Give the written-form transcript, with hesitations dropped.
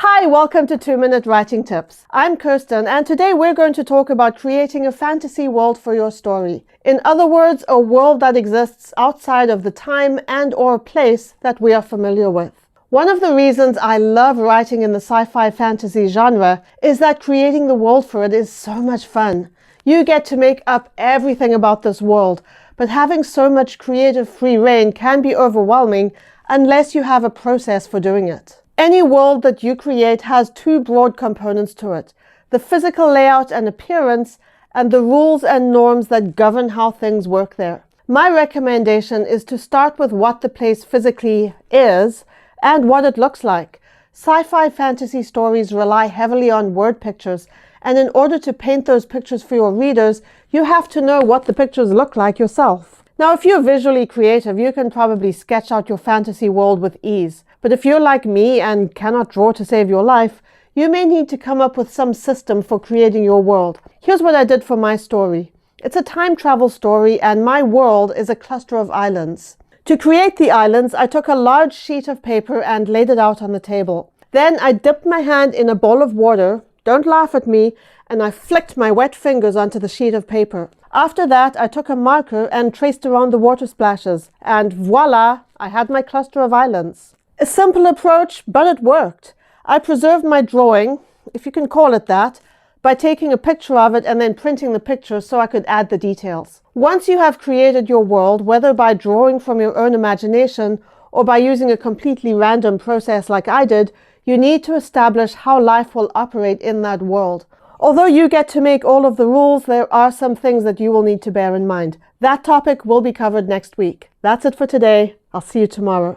Hi, welcome to 2-Minute Writing Tips. I'm Kirsten, and today we're going to talk about creating a fantasy world for your story. In other words, a world that exists outside of the time and/or place that we are familiar with. One of the reasons I love writing in the sci-fi fantasy genre is that creating the world for it is so much fun. You get to make up everything about this world, but having so much creative free rein can be overwhelming unless you have a process for doing it. Any world that you create has two broad components to it: the physical layout and appearance, and the rules and norms that govern how things work there. My recommendation is to start with what the place physically is and what it looks like. Sci-fi fantasy stories rely heavily on word pictures, and in order to paint those pictures for your readers, you have to know what the pictures look like yourself. Now, if you're visually creative, you can probably sketch out your fantasy world with ease. But if you're like me and cannot draw to save your life, you may need to come up with some system for creating your world. Here's what I did for my story. It's a time travel story, and my world is a cluster of islands. To create the islands, I took a large sheet of paper and laid it out on the table. Then I dipped my hand in a bowl of water, don't laugh at me, and I flicked my wet fingers onto the sheet of paper. After that, I took a marker and traced around the water splashes, and voila, I had my cluster of islands. A simple approach, but it worked. I preserved my drawing, if you can call it that, by taking a picture of it and then printing the picture so I could add the details. Once you have created your world, whether by drawing from your own imagination or by using a completely random process like I did, you need to establish how life will operate in that world. Although you get to make all of the rules, there are some things that you will need to bear in mind. That topic will be covered next week. That's it for today. I'll see you tomorrow.